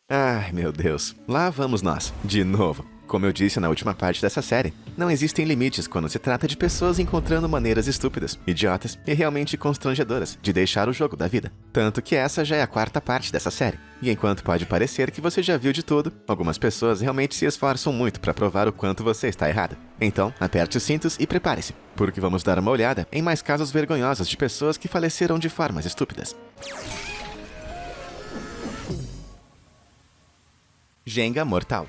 Ai, meu Deus. Lá vamos nós, de novo. Como eu disse na última parte dessa série, não existem limites quando se trata de pessoas encontrando maneiras estúpidas, idiotas e realmente constrangedoras de deixar o jogo da vida. Tanto que essa já é a quarta parte dessa série. E enquanto pode parecer que você já viu de tudo, algumas pessoas realmente se esforçam muito para provar o quanto você está errado. Então, aperte os cintos e prepare-se, porque vamos dar uma olhada em mais casos vergonhosos de pessoas que faleceram de formas estúpidas. Jenga mortal.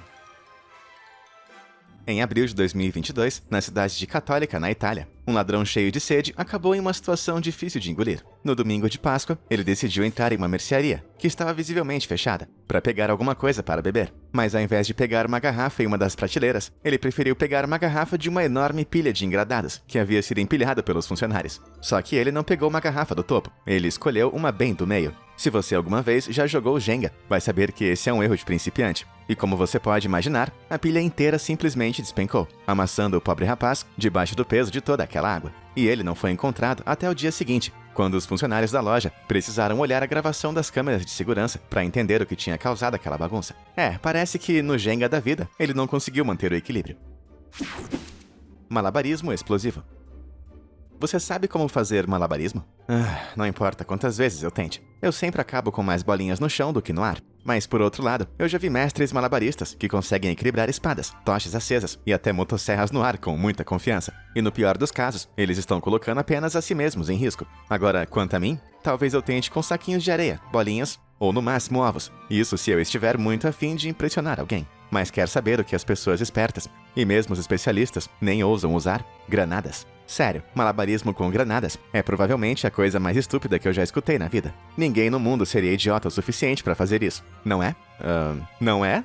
Em abril de 2022, na cidade de Católica, na Itália, um ladrão cheio de sede acabou em uma situação difícil de engolir. No domingo de Páscoa, ele decidiu entrar em uma mercearia, que estava visivelmente fechada, para pegar alguma coisa para beber. Mas ao invés de pegar uma garrafa em uma das prateleiras, ele preferiu pegar uma garrafa de uma enorme pilha de engradados, que havia sido empilhada pelos funcionários. Só que ele não pegou uma garrafa do topo, ele escolheu uma bem do meio. Se você alguma vez já jogou Jenga, vai saber que esse é um erro de principiante. E como você pode imaginar, a pilha inteira simplesmente despencou, amassando o pobre rapaz debaixo do peso de toda aquela água. E ele não foi encontrado até o dia seguinte, quando os funcionários da loja precisaram olhar a gravação das câmeras de segurança para entender o que tinha causado aquela bagunça. Parece que no Jenga da vida, ele não conseguiu manter o equilíbrio. Malabarismo explosivo. Você sabe como fazer malabarismo? Não importa quantas vezes eu tente. Eu sempre acabo com mais bolinhas no chão do que no ar. Mas, por outro lado, eu já vi mestres malabaristas que conseguem equilibrar espadas, tochas acesas e até motosserras no ar com muita confiança. E no pior dos casos, eles estão colocando apenas a si mesmos em risco. Agora, quanto a mim, talvez eu tente com saquinhos de areia, bolinhas ou no máximo ovos. Isso se eu estiver muito afim de impressionar alguém. Mas quer saber o que as pessoas espertas, e mesmo os especialistas, nem ousam usar? Granadas. Sério, malabarismo com granadas é provavelmente a coisa mais estúpida que eu já escutei na vida. Ninguém no mundo seria idiota o suficiente para fazer isso, não é? Não é?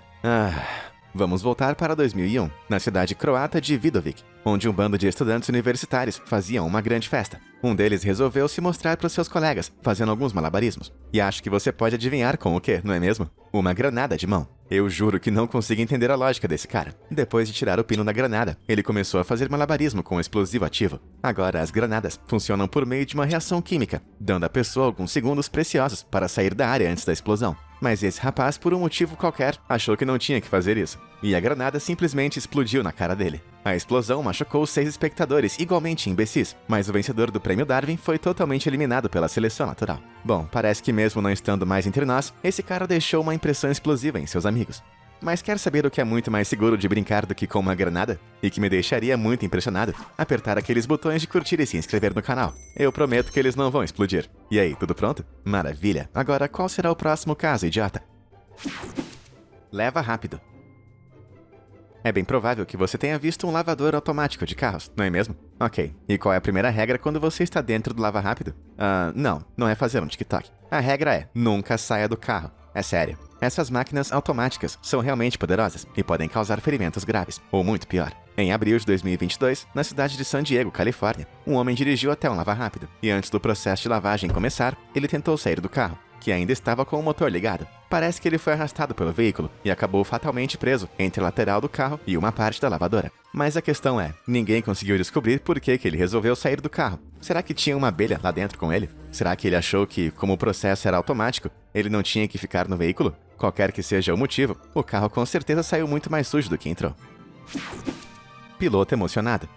Vamos voltar para 2001, na cidade croata de Vidovic, onde um bando de estudantes universitários faziam uma grande festa. Um deles resolveu se mostrar para os seus colegas, fazendo alguns malabarismos. E acho que você pode adivinhar com o quê, não é mesmo? Uma granada de mão. Eu juro que não consigo entender a lógica desse cara. Depois de tirar o pino da granada, ele começou a fazer malabarismo com o explosivo ativo. Agora, as granadas funcionam por meio de uma reação química, dando à pessoa alguns segundos preciosos para sair da área antes da explosão. Mas esse rapaz, por um motivo qualquer, achou que não tinha que fazer isso. E a granada simplesmente explodiu na cara dele. A explosão machucou 6 espectadores igualmente imbecis, mas o vencedor do Prêmio Darwin foi totalmente eliminado pela seleção natural. Bom, parece que mesmo não estando mais entre nós, esse cara deixou uma impressão explosiva em seus amigos. Mas quer saber o que é muito mais seguro de brincar do que com uma granada? E que me deixaria muito impressionado? Apertar aqueles botões de curtir e se inscrever no canal. Eu prometo que eles não vão explodir. E aí, tudo pronto? Maravilha! Agora, qual será o próximo caso, idiota? Leva rápido. É bem provável que você tenha visto um lavador automático de carros, não é mesmo? Ok, e qual é a primeira regra quando você está dentro do lava-rápido? Não é fazer um TikTok. A regra é, nunca saia do carro. É sério. Essas máquinas automáticas são realmente poderosas e podem causar ferimentos graves, ou muito pior. Em abril de 2022, na cidade de San Diego, Califórnia, um homem dirigiu até um lava-rápido, e antes do processo de lavagem começar, ele tentou sair do carro, que ainda estava com o motor ligado. Parece que ele foi arrastado pelo veículo e acabou fatalmente preso entre a lateral do carro e uma parte da lavadora. Mas a questão é, ninguém conseguiu descobrir por que ele resolveu sair do carro. Será que tinha uma abelha lá dentro com ele? Será que ele achou que, como o processo era automático, ele não tinha que ficar no veículo? Qualquer que seja o motivo, o carro com certeza saiu muito mais sujo do que entrou. Piloto emocionado.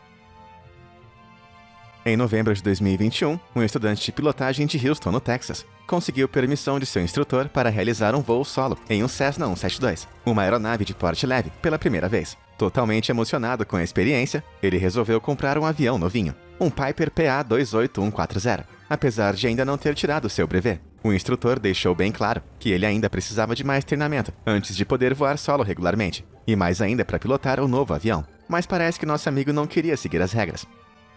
Em novembro de 2021, um estudante de pilotagem de Houston, no Texas, conseguiu permissão de seu instrutor para realizar um voo solo em um Cessna 172, uma aeronave de porte leve, pela primeira vez. Totalmente emocionado com a experiência, ele resolveu comprar um avião novinho, um Piper PA-28140, apesar de ainda não ter tirado seu brevet. O instrutor deixou bem claro que ele ainda precisava de mais treinamento antes de poder voar solo regularmente, e mais ainda para pilotar o novo avião. Mas parece que nosso amigo não queria seguir as regras.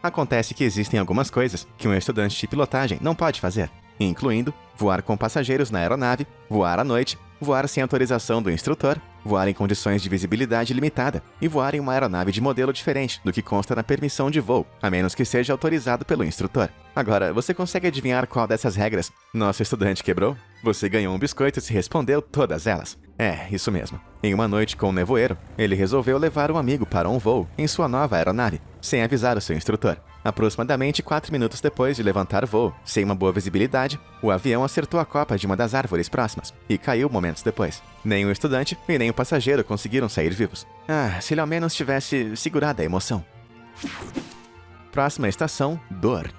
Acontece que existem algumas coisas que um estudante de pilotagem não pode fazer, incluindo voar com passageiros na aeronave, voar à noite, voar sem autorização do instrutor, voar em condições de visibilidade limitada e voar em uma aeronave de modelo diferente do que consta na permissão de voo, a menos que seja autorizado pelo instrutor. Agora, você consegue adivinhar qual dessas regras nosso estudante quebrou? Você ganhou um biscoito se respondeu todas elas. É, isso mesmo. Em uma noite com nevoeiro, ele resolveu levar um amigo para um voo em sua nova aeronave, sem avisar o seu instrutor. Aproximadamente 4 minutos depois de levantar voo, sem uma boa visibilidade, o avião acertou a copa de uma das árvores próximas e caiu momentos depois. Nem o estudante e nem o passageiro conseguiram sair vivos. Ah, se ele ao menos tivesse segurado a emoção. Próxima estação, dor.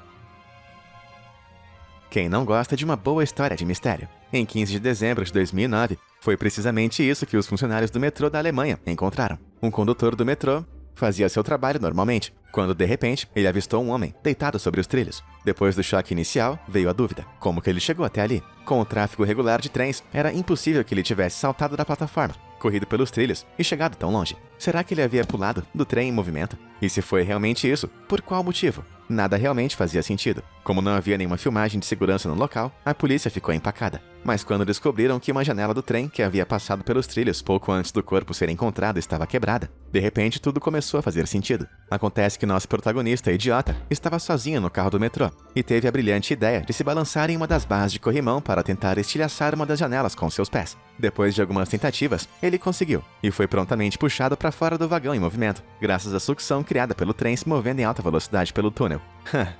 Quem não gosta de uma boa história de mistério? Em 15 de dezembro de 2009, foi precisamente isso que os funcionários do metrô da Alemanha encontraram. Um condutor do metrô fazia seu trabalho normalmente, quando de repente ele avistou um homem deitado sobre os trilhos. Depois do choque inicial, veio a dúvida: como que ele chegou até ali? Com o tráfego regular de trens, era impossível que ele tivesse saltado da plataforma, corrido pelos trilhos e chegado tão longe. Será que ele havia pulado do trem em movimento? E se foi realmente isso, por qual motivo? Nada realmente fazia sentido. Como não havia nenhuma filmagem de segurança no local, a polícia ficou empacada. Mas quando descobriram que uma janela do trem que havia passado pelos trilhos pouco antes do corpo ser encontrado estava quebrada, de repente tudo começou a fazer sentido. Acontece que nosso protagonista idiota estava sozinho no carro do metrô e teve a brilhante ideia de se balançar em uma das barras de corrimão para tentar estilhaçar uma das janelas com seus pés. Depois de algumas tentativas, ele conseguiu e foi prontamente puxado para fora do vagão em movimento, graças à sucção criada pelo trem se movendo em alta velocidade pelo túnel.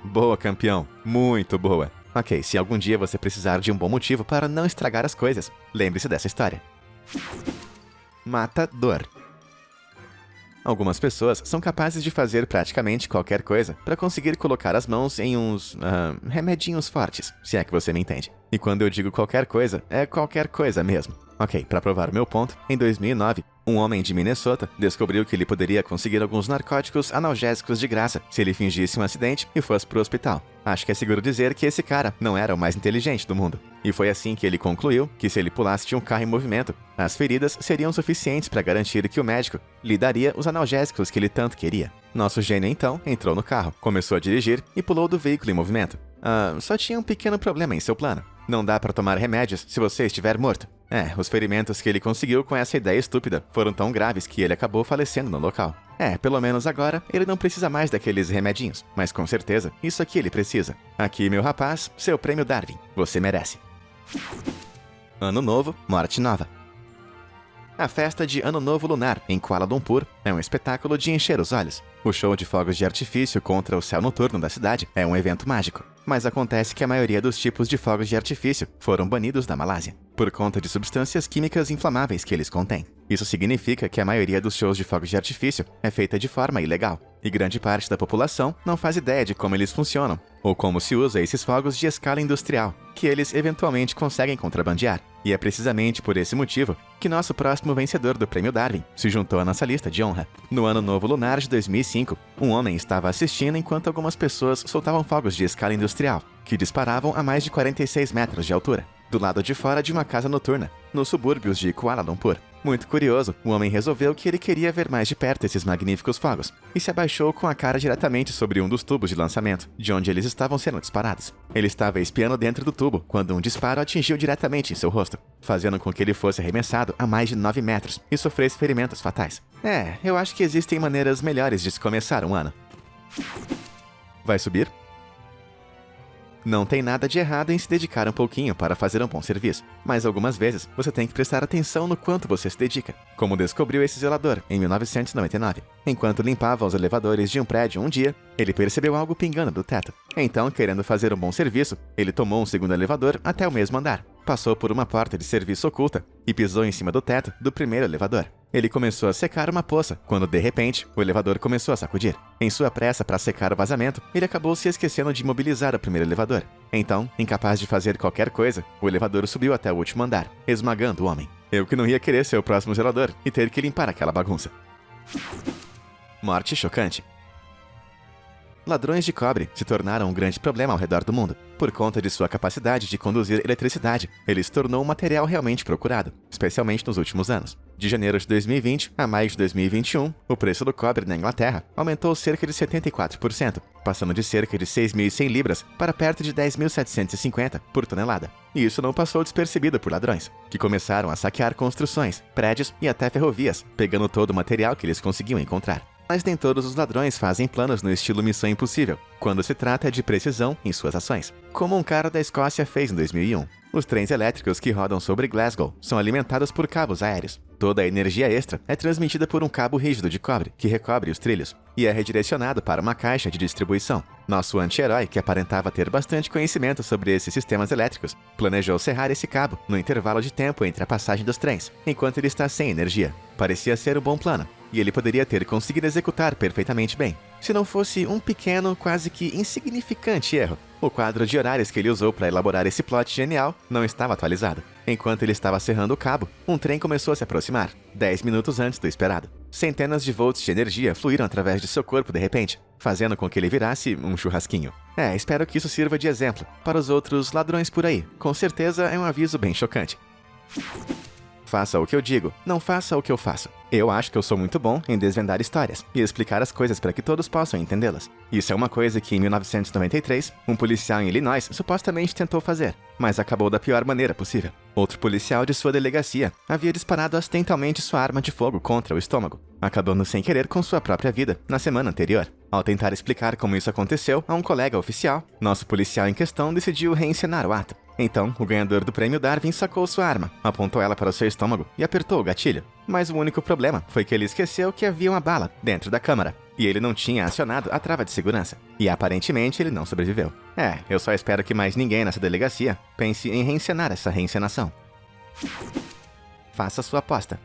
Boa, campeão. Muito boa. Ok, se algum dia você precisar de um bom motivo para não estragar as coisas, lembre-se dessa história. Matador. Algumas pessoas são capazes de fazer praticamente qualquer coisa para conseguir colocar as mãos em uns remedinhos fortes, se é que você me entende. E quando eu digo qualquer coisa, é qualquer coisa mesmo. Ok, para provar o meu ponto, em 2009, um homem de Minnesota descobriu que ele poderia conseguir alguns narcóticos analgésicos de graça se ele fingisse um acidente e fosse pro hospital. Acho que é seguro dizer que esse cara não era o mais inteligente do mundo. E foi assim que ele concluiu que se ele pulasse de um carro em movimento, as feridas seriam suficientes para garantir que o médico lhe daria os analgésicos que ele tanto queria. Nosso gênio então entrou no carro, começou a dirigir e pulou do veículo em movimento. Só tinha um pequeno problema em seu plano. Não dá para tomar remédios se você estiver morto. Os ferimentos que ele conseguiu com essa ideia estúpida foram tão graves que ele acabou falecendo no local. Pelo menos agora, ele não precisa mais daqueles remedinhos, mas com certeza, isso aqui ele precisa. Aqui, meu rapaz, seu prêmio Darwin. Você merece. Ano Novo, Morte Nova. A festa de Ano Novo Lunar, em Kuala Lumpur, é um espetáculo de encher os olhos. O show de fogos de artifício contra o céu noturno da cidade é um evento mágico. Mas acontece que a maioria dos tipos de fogos de artifício foram banidos da Malásia, por conta de substâncias químicas inflamáveis que eles contêm. Isso significa que a maioria dos shows de fogos de artifício é feita de forma ilegal, e grande parte da população não faz ideia de como eles funcionam, ou como se usa esses fogos de escala industrial, que eles eventualmente conseguem contrabandear. E é precisamente por esse motivo que nosso próximo vencedor do Prêmio Darwin se juntou à nossa lista de honra. No Ano Novo Lunar de 2005, um homem estava assistindo enquanto algumas pessoas soltavam fogos de escala industrial, que disparavam a mais de 46 metros de altura, do lado de fora de uma casa noturna, nos subúrbios de Kuala Lumpur. Muito curioso, o homem resolveu que ele queria ver mais de perto esses magníficos fogos, e se abaixou com a cara diretamente sobre um dos tubos de lançamento, de onde eles estavam sendo disparados. Ele estava espiando dentro do tubo, quando um disparo atingiu diretamente em seu rosto, fazendo com que ele fosse arremessado a mais de 9 metros e sofresse ferimentos fatais. Eu acho que existem maneiras melhores de se começar um ano. Vai subir? Não tem nada de errado em se dedicar um pouquinho para fazer um bom serviço, mas algumas vezes você tem que prestar atenção no quanto você se dedica, como descobriu esse zelador em 1999. Enquanto limpava os elevadores de um prédio um dia, ele percebeu algo pingando do teto. Então, querendo fazer um bom serviço, ele tomou um segundo elevador até o mesmo andar, passou por uma porta de serviço oculta e pisou em cima do teto do primeiro elevador. Ele começou a secar uma poça, quando de repente, o elevador começou a sacudir. Em sua pressa para secar o vazamento, ele acabou se esquecendo de imobilizar o primeiro elevador. Então, incapaz de fazer qualquer coisa, o elevador subiu até o último andar, esmagando o homem. Eu que não ia querer ser o próximo zelador e ter que limpar aquela bagunça. Morte chocante. Ladrões de cobre se tornaram um grande problema ao redor do mundo. Por conta de sua capacidade de conduzir eletricidade, ele se tornou um material realmente procurado, especialmente nos últimos anos. De janeiro de 2020 a maio de 2021, o preço do cobre na Inglaterra aumentou cerca de 74%, passando de cerca de 6.100 libras para perto de 10.750 por tonelada. E isso não passou despercebido por ladrões, que começaram a saquear construções, prédios e até ferrovias, pegando todo o material que eles conseguiam encontrar. Mas nem todos os ladrões fazem planos no estilo Missão Impossível, quando se trata de precisão em suas ações, como um cara da Escócia fez em 2001. Os trens elétricos que rodam sobre Glasgow são alimentados por cabos aéreos. Toda a energia extra é transmitida por um cabo rígido de cobre que recobre os trilhos e é redirecionado para uma caixa de distribuição. Nosso anti-herói, que aparentava ter bastante conhecimento sobre esses sistemas elétricos, planejou serrar esse cabo no intervalo de tempo entre a passagem dos trens, enquanto ele está sem energia. Parecia ser um bom plano, e ele poderia ter conseguido executar perfeitamente bem, se não fosse um pequeno, quase que insignificante erro. O quadro de horários que ele usou para elaborar esse plot genial não estava atualizado. Enquanto ele estava serrando o cabo, um trem começou a se aproximar, 10 minutos antes do esperado. Centenas de volts de energia fluíram através de seu corpo de repente, fazendo com que ele virasse um churrasquinho. Espero que isso sirva de exemplo para os outros ladrões por aí. Com certeza é um aviso bem chocante. Faça o que eu digo, não faça o que eu faço. Eu acho que eu sou muito bom em desvendar histórias e explicar as coisas para que todos possam entendê-las. Isso é uma coisa que em 1993, um policial em Illinois supostamente tentou fazer, mas acabou da pior maneira possível. Outro policial de sua delegacia havia disparado acidentalmente sua arma de fogo contra o estômago, acabando sem querer com sua própria vida na semana anterior. Ao tentar explicar como isso aconteceu a um colega oficial, nosso policial em questão decidiu reencenar o ato. Então, o ganhador do prêmio Darwin sacou sua arma, apontou ela para o seu estômago e apertou o gatilho. Mas o único problema foi que ele esqueceu que havia uma bala dentro da câmara, e ele não tinha acionado a trava de segurança. E aparentemente ele não sobreviveu. Eu só espero que mais ninguém nessa delegacia pense em reencenar essa reencenação. Faça sua aposta.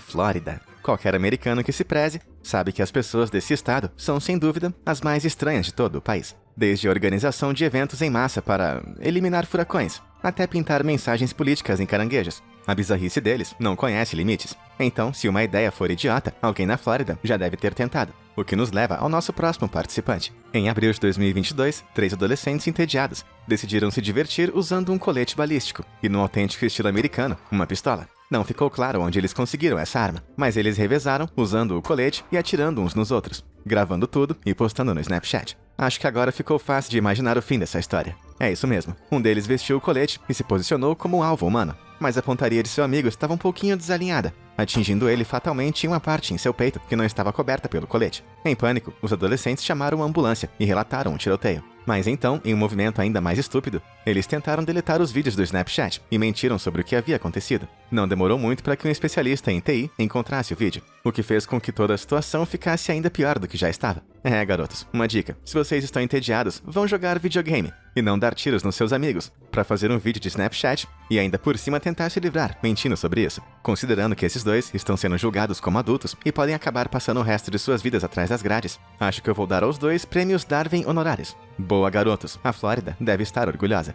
Flórida. Qualquer americano que se preze sabe que as pessoas desse estado são, sem dúvida, as mais estranhas de todo o país. Desde a organização de eventos em massa para eliminar furacões, até pintar mensagens políticas em caranguejos. A bizarrice deles não conhece limites. Então, se uma ideia for idiota, alguém na Flórida já deve ter tentado. O que nos leva ao nosso próximo participante. Em abril de 2022, 3 adolescentes entediados decidiram se divertir usando um colete balístico e, no autêntico estilo americano, uma pistola. Não ficou claro onde eles conseguiram essa arma, mas eles revezaram usando o colete e atirando uns nos outros, gravando tudo e postando no Snapchat. Acho que agora ficou fácil de imaginar o fim dessa história. É isso mesmo. Um deles vestiu o colete e se posicionou como um alvo humano, mas a pontaria de seu amigo estava um pouquinho desalinhada, atingindo ele fatalmente em uma parte em seu peito que não estava coberta pelo colete. Em pânico, os adolescentes chamaram uma ambulância e relataram um tiroteio. Mas então, em um movimento ainda mais estúpido, eles tentaram deletar os vídeos do Snapchat e mentiram sobre o que havia acontecido. Não demorou muito para que um especialista em TI encontrasse o vídeo, o que fez com que toda a situação ficasse ainda pior do que já estava. Garotos, uma dica. Se vocês estão entediados, vão jogar videogame e não dar tiros nos seus amigos para fazer um vídeo de Snapchat e ainda por cima tentar se livrar, mentindo sobre isso. Considerando que esses dois estão sendo julgados como adultos e podem acabar passando o resto de suas vidas atrás das grades, acho que eu vou dar aos dois prêmios Darwin honorários. Boa, garotos. A Flórida deve estar orgulhosa.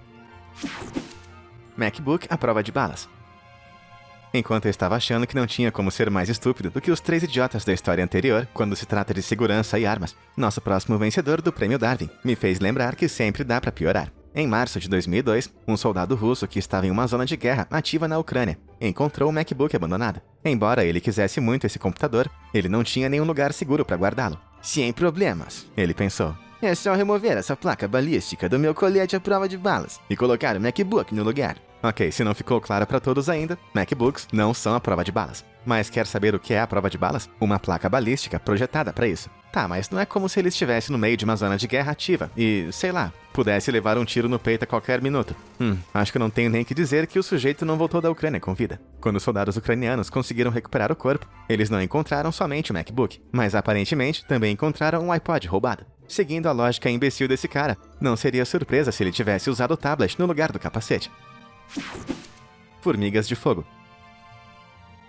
MacBook à prova de balas. Enquanto eu estava achando que não tinha como ser mais estúpido do que os 3 idiotas da história anterior quando se trata de segurança e armas, nosso próximo vencedor do prêmio Darwin me fez lembrar que sempre dá para piorar. Em março de 2002, um soldado russo que estava em uma zona de guerra ativa na Ucrânia encontrou um MacBook abandonado. Embora ele quisesse muito esse computador, ele não tinha nenhum lugar seguro para guardá-lo. Sem problemas, ele pensou. É só remover essa placa balística do meu colete à prova de balas e colocar o MacBook no lugar. Ok, se não ficou claro para todos ainda, MacBooks não são a prova de balas. Mas quer saber o que é a prova de balas? Uma placa balística projetada para isso. Tá, mas não é como se ele estivesse no meio de uma zona de guerra ativa e, sei lá, pudesse levar um tiro no peito a qualquer minuto. Acho que não tenho nem que dizer que o sujeito não voltou da Ucrânia com vida. Quando os soldados ucranianos conseguiram recuperar o corpo, eles não encontraram somente o MacBook, mas aparentemente também encontraram um iPod roubado. Seguindo a lógica imbecil desse cara, não seria surpresa se ele tivesse usado o tablet no lugar do capacete. Formigas de fogo.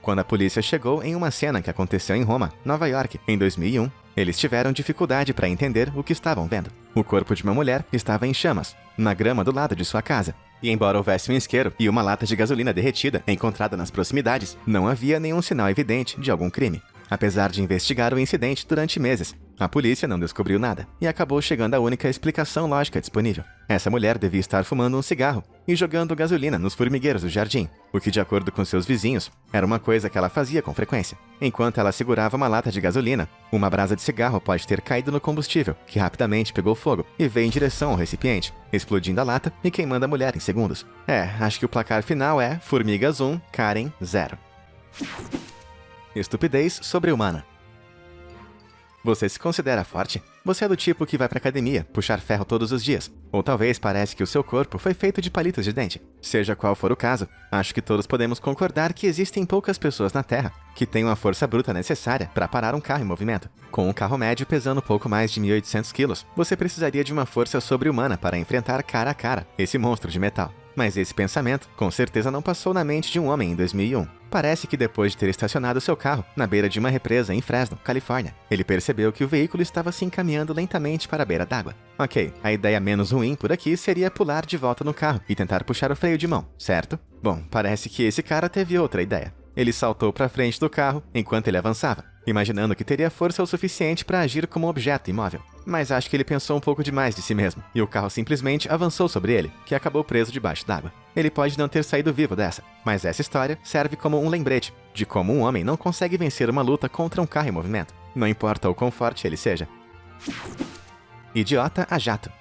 Quando a polícia chegou em uma cena que aconteceu em Roma, Nova York, em 2001, eles tiveram dificuldade para entender o que estavam vendo. O corpo de uma mulher estava em chamas, na grama do lado de sua casa. E embora houvesse um isqueiro e uma lata de gasolina derretida encontrada nas proximidades, não havia nenhum sinal evidente de algum crime. Apesar de investigar o incidente durante meses, a polícia não descobriu nada e acabou chegando à única explicação lógica disponível. Essa mulher devia estar fumando um cigarro e jogando gasolina nos formigueiros do jardim, o que, de acordo com seus vizinhos, era uma coisa que ela fazia com frequência. Enquanto ela segurava uma lata de gasolina, uma brasa de cigarro pode ter caído no combustível, que rapidamente pegou fogo e veio em direção ao recipiente, explodindo a lata e queimando a mulher em segundos. Acho que o placar final é Formigas 1, Karen 0. Estupidez sobre-humana. Você se considera forte? Você é do tipo que vai pra academia, puxar ferro todos os dias? Ou talvez parece que o seu corpo foi feito de palitos de dente? Seja qual for o caso, acho que todos podemos concordar que existem poucas pessoas na Terra que tenham a força bruta necessária para parar um carro em movimento. Com um carro médio pesando pouco mais de 1.800 quilos, você precisaria de uma força sobre-humana para enfrentar cara a cara esse monstro de metal. Mas esse pensamento, com certeza, não passou na mente de um homem em 2001. Parece que depois de ter estacionado seu carro na beira de uma represa em Fresno, Califórnia, ele percebeu que o veículo estava se encaminhando lentamente para a beira d'água. Ok, a ideia menos ruim por aqui seria pular de volta no carro e tentar puxar o freio de mão, certo? Bom, parece que esse cara teve outra ideia. Ele saltou para frente do carro enquanto ele avançava, imaginando que teria força o suficiente para agir como um objeto imóvel. Mas acho que ele pensou um pouco demais de si mesmo, e o carro simplesmente avançou sobre ele, que acabou preso debaixo d'água. Ele pode não ter saído vivo dessa, mas essa história serve como um lembrete de como um homem não consegue vencer uma luta contra um carro em movimento, não importa o quão forte ele seja. Idiota a jato.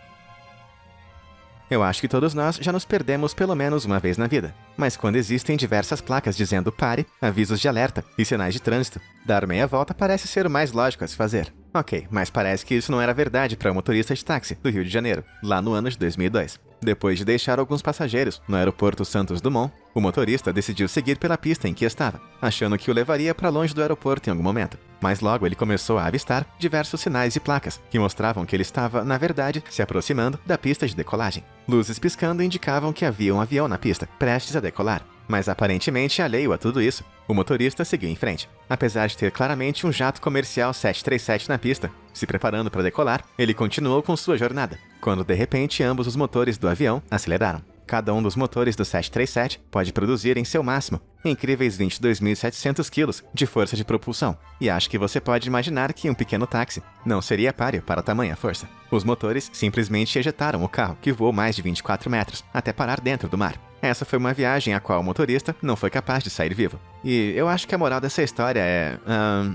Eu acho que todos nós já nos perdemos pelo menos uma vez na vida. Mas quando existem diversas placas dizendo pare, avisos de alerta e sinais de trânsito, dar meia volta parece ser o mais lógico a se fazer. Ok, mas parece que isso não era verdade para o motorista de táxi do Rio de Janeiro, lá no ano de 2002. Depois de deixar alguns passageiros no aeroporto Santos Dumont, o motorista decidiu seguir pela pista em que estava, achando que o levaria para longe do aeroporto em algum momento. Mas logo ele começou a avistar diversos sinais e placas que mostravam que ele estava, na verdade, se aproximando da pista de decolagem. Luzes piscando indicavam que havia um avião na pista, prestes a decolar. Mas aparentemente alheio a tudo isso, o motorista seguiu em frente. Apesar de ter claramente um jato comercial 737 na pista, se preparando para decolar, ele continuou com sua jornada, quando de repente ambos os motores do avião aceleraram. Cada um dos motores do 737 pode produzir em seu máximo incríveis 22.700 kg de força de propulsão, e acho que você pode imaginar que um pequeno táxi não seria páreo para tamanha força. Os motores simplesmente ejetaram o carro, que voou mais de 24 metros, até parar dentro do mar. Essa foi uma viagem a qual o motorista não foi capaz de sair vivo. E eu acho que a moral dessa história é...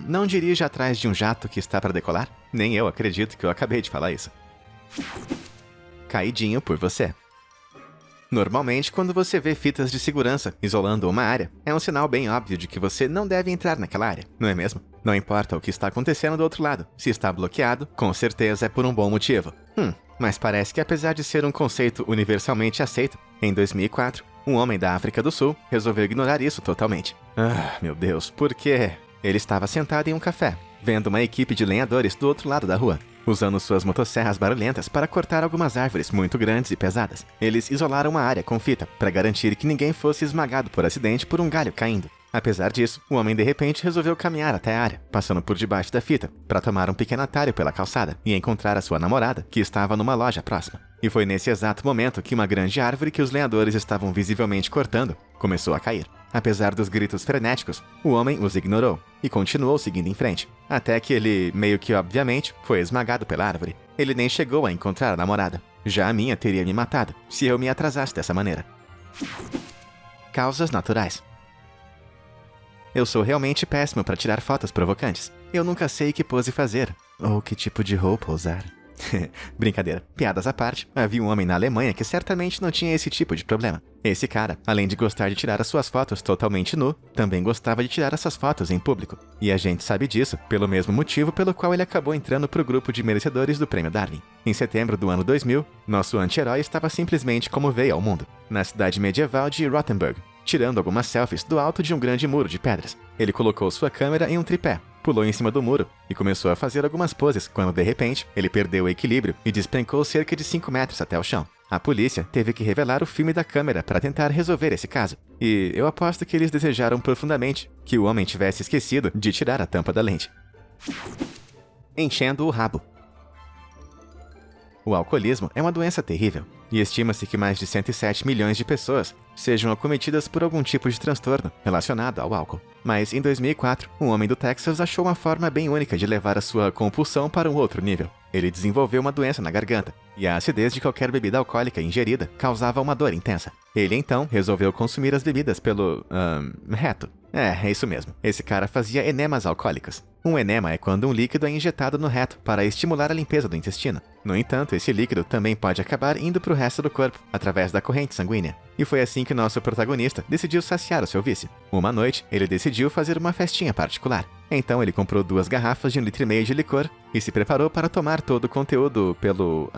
não dirija atrás de um jato que está para decolar. Nem eu acredito que eu acabei de falar isso. Caidinho por você. Normalmente, quando você vê fitas de segurança isolando uma área, é um sinal bem óbvio de que você não deve entrar naquela área, não é mesmo? Não importa o que está acontecendo do outro lado, se está bloqueado, com certeza é por um bom motivo. Mas parece que apesar de ser um conceito universalmente aceito, em 2004, um homem da África do Sul resolveu ignorar isso totalmente. Meu Deus, por quê? Ele estava sentado em um café, vendo uma equipe de lenhadores do outro lado da rua, usando suas motosserras barulhentas para cortar algumas árvores muito grandes e pesadas. Eles isolaram uma área com fita para garantir que ninguém fosse esmagado por acidente por um galho caindo. Apesar disso, o homem de repente resolveu caminhar até a área, passando por debaixo da fita, para tomar um pequeno atalho pela calçada e encontrar a sua namorada, que estava numa loja próxima. E foi nesse exato momento que uma grande árvore que os lenhadores estavam visivelmente cortando começou a cair. Apesar dos gritos frenéticos, o homem os ignorou e continuou seguindo em frente, até que ele, meio que obviamente, foi esmagado pela árvore. Ele nem chegou a encontrar a namorada. Já a minha teria me matado, se eu me atrasasse dessa maneira. Causas naturais. Eu sou realmente péssimo para tirar fotos provocantes. Eu nunca sei que pose fazer, ou que tipo de roupa usar. Brincadeira, piadas à parte, havia um homem na Alemanha que certamente não tinha esse tipo de problema. Esse cara, além de gostar de tirar as suas fotos totalmente nu, também gostava de tirar essas fotos em público. E a gente sabe disso pelo mesmo motivo pelo qual ele acabou entrando pro grupo de merecedores do Prêmio Darwin. Em setembro do ano 2000, nosso anti-herói estava simplesmente como veio ao mundo, na cidade medieval de Rothenburg, tirando algumas selfies do alto de um grande muro de pedras. Ele colocou sua câmera em um tripé, pulou em cima do muro e começou a fazer algumas poses quando, de repente, ele perdeu o equilíbrio e despencou cerca de 5 metros até o chão. A polícia teve que revelar o filme da câmera para tentar resolver esse caso. E eu aposto que eles desejaram profundamente que o homem tivesse esquecido de tirar a tampa da lente. Enchendo o rabo. O alcoolismo é uma doença terrível, e estima-se que mais de 107 milhões de pessoas sejam acometidas por algum tipo de transtorno relacionado ao álcool. Mas em 2004, um homem do Texas achou uma forma bem única de levar a sua compulsão para um outro nível. Ele desenvolveu uma doença na garganta, e a acidez de qualquer bebida alcoólica ingerida causava uma dor intensa. Ele então resolveu consumir as bebidas pelo... reto. É isso mesmo. Esse cara fazia enemas alcoólicos. Um enema é quando um líquido é injetado no reto para estimular a limpeza do intestino. No entanto, esse líquido também pode acabar indo para o resto do corpo, através da corrente sanguínea. E foi assim que nosso protagonista decidiu saciar o seu vício. Uma noite, ele decidiu fazer uma festinha particular. Então ele comprou 2 garrafas de 1,5 litro de licor e se preparou para tomar todo o conteúdo pelo...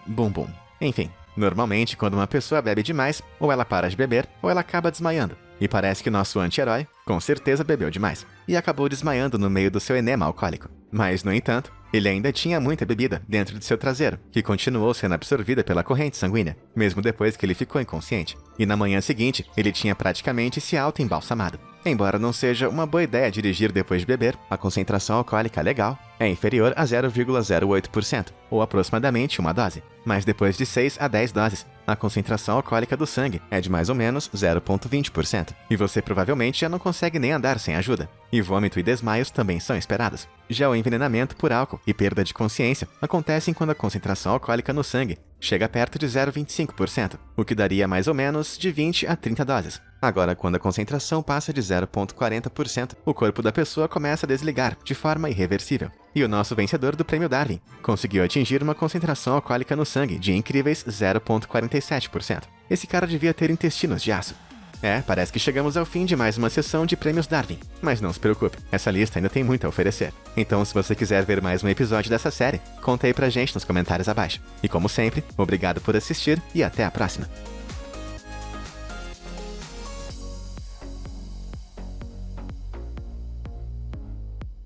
bumbum. Enfim, normalmente quando uma pessoa bebe demais, ou ela para de beber, ou ela acaba desmaiando. E parece que nosso anti-herói, com certeza, bebeu demais. E acabou desmaiando no meio do seu enema alcoólico. Mas, no entanto, ele ainda tinha muita bebida dentro de seu traseiro, que continuou sendo absorvida pela corrente sanguínea, mesmo depois que ele ficou inconsciente. E na manhã seguinte, ele tinha praticamente se auto-embalsamado. Embora não seja uma boa ideia dirigir depois de beber, a concentração alcoólica legal é inferior a 0,08%, ou aproximadamente uma dose. Mas depois de 6 a 10 doses, a concentração alcoólica do sangue é de mais ou menos 0,20%. E você provavelmente já não consegue nem andar sem ajuda. E vômito e desmaios também são esperados. Já o envenenamento por álcool e perda de consciência acontecem quando a concentração alcoólica no sangue chega perto de 0,25%, o que daria mais ou menos de 20 a 30 doses. Agora, quando a concentração passa de 0,40%, o corpo da pessoa começa a desligar de forma irreversível. E o nosso vencedor do Prêmio Darwin conseguiu atingir uma concentração alcoólica no sangue de incríveis 0,47%. Esse cara devia ter intestinos de aço. Parece que chegamos ao fim de mais uma sessão de Prêmios Darwin. Mas não se preocupe, essa lista ainda tem muito a oferecer. Então, se você quiser ver mais um episódio dessa série, conta aí pra gente nos comentários abaixo. E como sempre, obrigado por assistir e até a próxima!